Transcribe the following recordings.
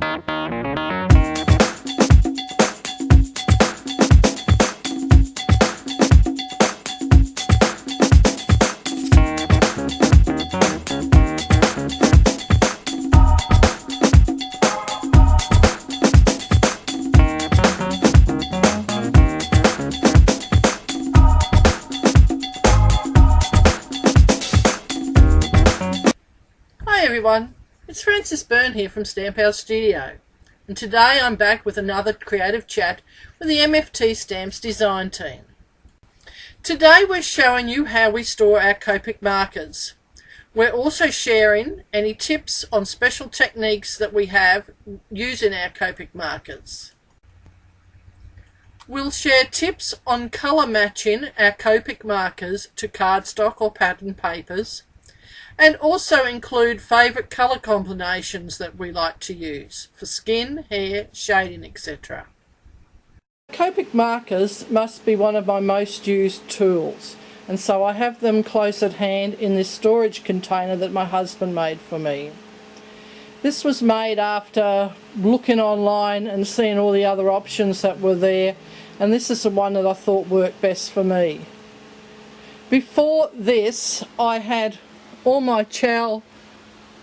Hi everyone, it's Frances Byrne here from Stamp House Studio, and today I'm back with another creative chat with the MFT Stamps design team. Today we're showing you how we store our Copic markers. We're also sharing any tips on special techniques that we have using our Copic markers. We'll share tips on colour matching our Copic markers to cardstock or pattern papers, and also include favourite colour combinations that we like to use for skin, hair, shading, etc. Copic markers must be one of my most used tools, and so I have them close at hand in this storage container that my husband made for me. This was made after looking online and seeing all the other options that were there, and this is the one that I thought worked best for me. Before this, I had all my chow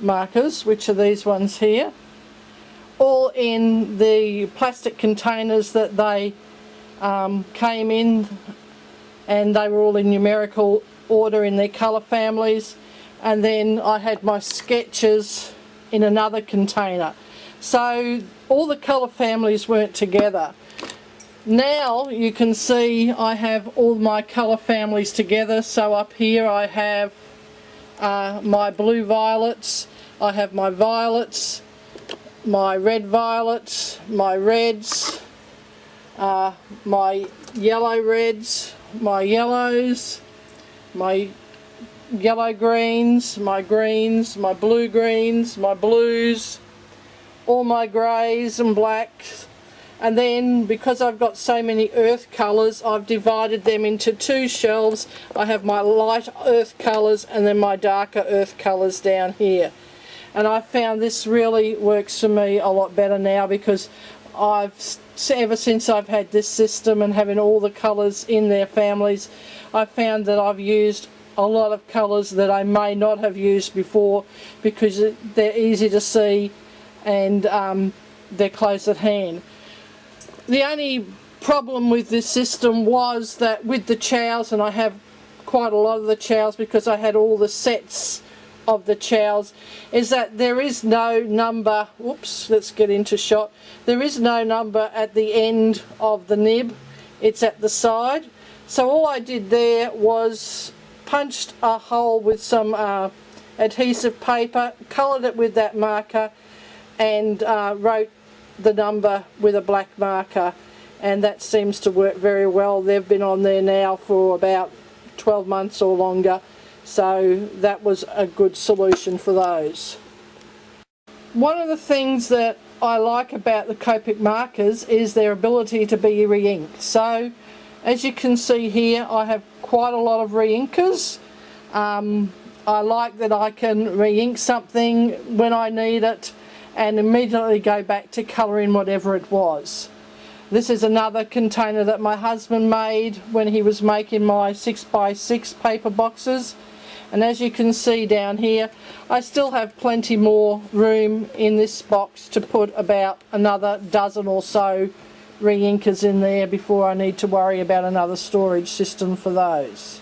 markers, which are these ones here, all in the plastic containers that they came in, and they were all in numerical order in their colour families, and then I had my sketches in another container, so all the colour families weren't together. Now you can see I have all my colour families together, so up here I have my blue violets, I have my violets, my red violets, my reds, my yellow reds, my yellows, my yellow greens, my blue greens, my blues, all my greys and blacks. And then, because I've got so many earth colours, I've divided them into two shelves. I have my light earth colours and then my darker earth colours down here. And I found this really works for me a lot better now, because ever since I've had this system and having all the colours in their families, I've found that I've used a lot of colours that I may not have used before, because they're easy to see and they're close at hand. The only problem with this system was that with the chows, and I have quite a lot of the chows because I had all the sets of the chows, is that there is no number, whoops, let's get into shot, there is no number at the end of the nib, it's at the side. So all I did there was punched a hole with some adhesive paper, coloured it with that marker, and wrote the number with a black marker, and that seems to work very well. They've been on there now for about 12 months or longer, so that was a good solution for those. One of the things that I like about the Copic markers is their ability to be re-inked. So as you can see here, I have quite a lot of re-inkers. I like that I can re-ink something when I need it and immediately go back to colouring whatever it was. This is another container that my husband made when he was making my 6x6 paper boxes, and as you can see down here, I still have plenty more room in this box to put about another dozen or so re-inkers in there before I need to worry about another storage system for those.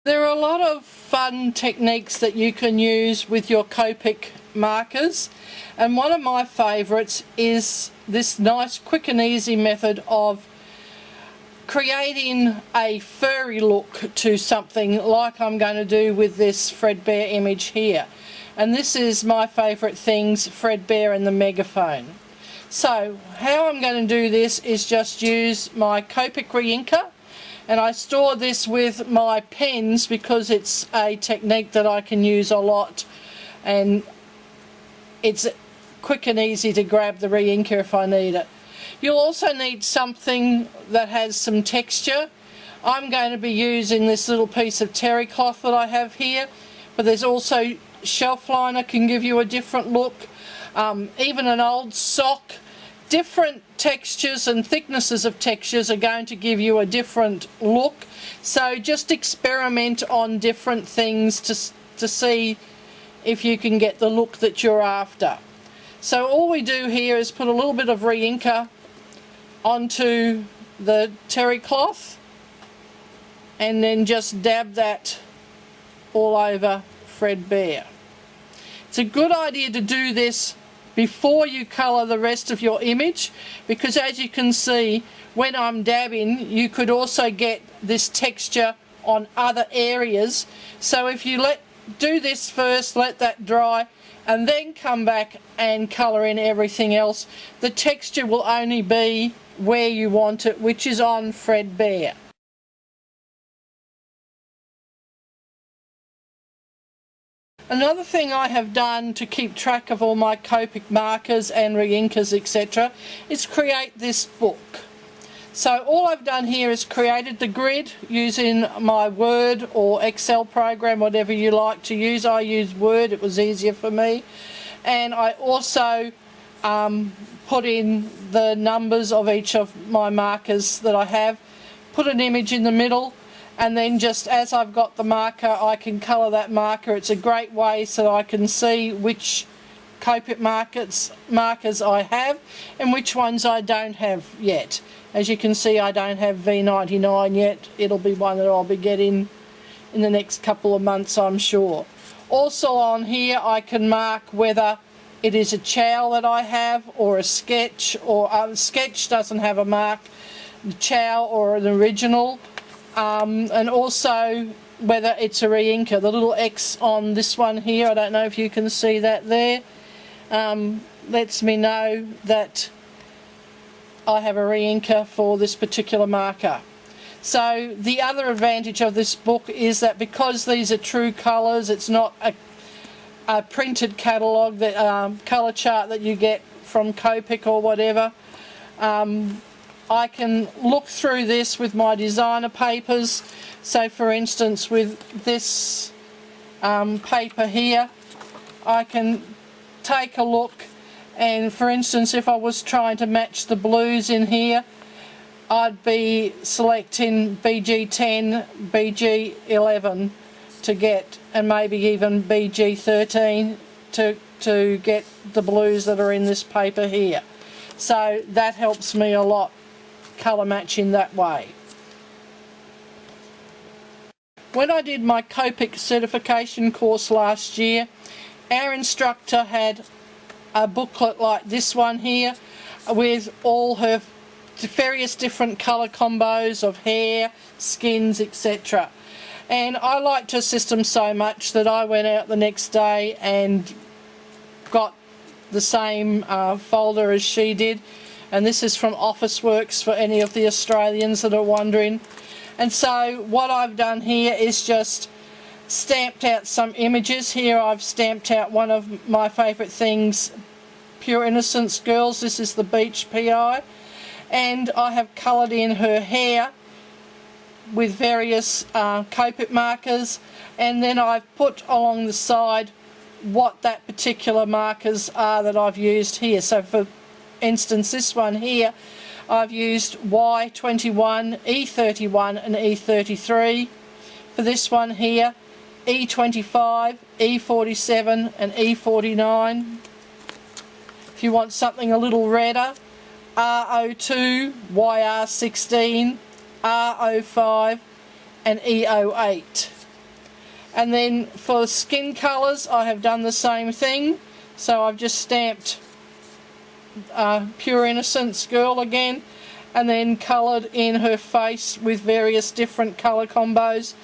There are a lot of fun techniques that you can use with your Copic markers, and one of my favourites is this nice quick and easy method of creating a furry look to something, like I'm going to do with this Fredbear image here. And this is my favourite things, Fredbear and the megaphone. So how I'm going to do this is just use my Copic re-inker, and I store this with my pens because it's a technique that I can use a lot, and it's quick and easy to grab the re-inker if I need it. You'll also need something that has some texture. I'm going to be using this little piece of terry cloth that I have here, but there's also shelf liner can give you a different look. even an old sock. Different textures and thicknesses of textures are going to give you a different look. So just experiment on different things to see if you can get the look that you're after. So all we do here is put a little bit of re-inker onto the terry cloth and then just dab that all over Fredbear. It's a good idea to do this before you colour the rest of your image, because as you can see, when I'm dabbing, you could also get this texture on other areas. So if you do this first, let that dry, and then come back and colour in everything else, the texture will only be where you want it, which is on Fredbear. Another thing I have done to keep track of all my Copic markers and re-inkers, etc., is create this book. So all I've done here is created the grid using my Word or Excel program, whatever you like to use. I use Word, it was easier for me. And I also put in the numbers of each of my markers that I have, put an image in the middle, and then just as I've got the marker, I can colour that marker. It's a great way so I can see which Copic markers I have and which ones I don't have yet. As you can see, I don't have V99 yet. It'll be one that I'll be getting in the next couple of months, I'm sure. Also on here I can mark whether it is a chow that I have or a sketch, or a sketch doesn't have a mark, chow or an original. And also whether it's a re-inker. The little X on this one here, I don't know if you can see that there, lets me know that I have a re-inker for this particular marker. So the other advantage of this book is that because these are true colours, it's not a printed catalogue, that colour chart that you get from Copic or whatever. I can look through this with my designer papers. So for instance, with this paper here, I can take a look, and for instance, if I was trying to match the blues in here, I'd be selecting BG10, BG11 to get, and maybe even BG13 to get the blues that are in this paper here. So that helps me a lot, colour matching that way. When I did my Copic certification course last year, our instructor had a booklet like this one here with all her various different colour combos of hair, skins, etc. And I liked her system so much that I went out the next day and got the same folder as she did. And this is from Officeworks for any of the Australians that are wondering. And so what I've done here is just stamped out some images. Here I've stamped out one of my favourite things, Pure Innocence Girls. This is the Beach PI. And I have coloured in her hair with various Copic markers. And then I've put along the side what that particular markers are that I've used here. So for instance, this one here, I've used Y21, E31 and E33. For this one here, E25, E47 and E49. If you want something a little redder, R02, YR16, R05 and E08. And then for skin colours, I have done the same thing. So I've just stamped Pure Innocence Girl again, and then coloured in her face with various different colour combos.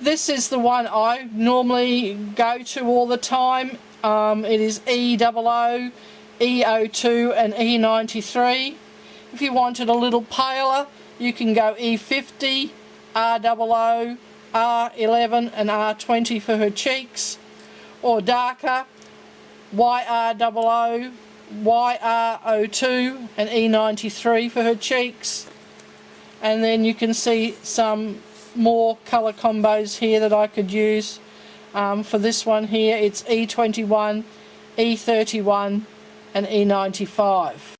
This is the one I normally go to all the time. It is E00, E02 and E93. If you wanted a little paler, you can go E50, R00, R11 and R20 for her cheeks, or darker, YR00, YR02 and E93 for her cheeks. And then you can see some more colour combos here that I could use. For this one here, it's E21, E31 and E95.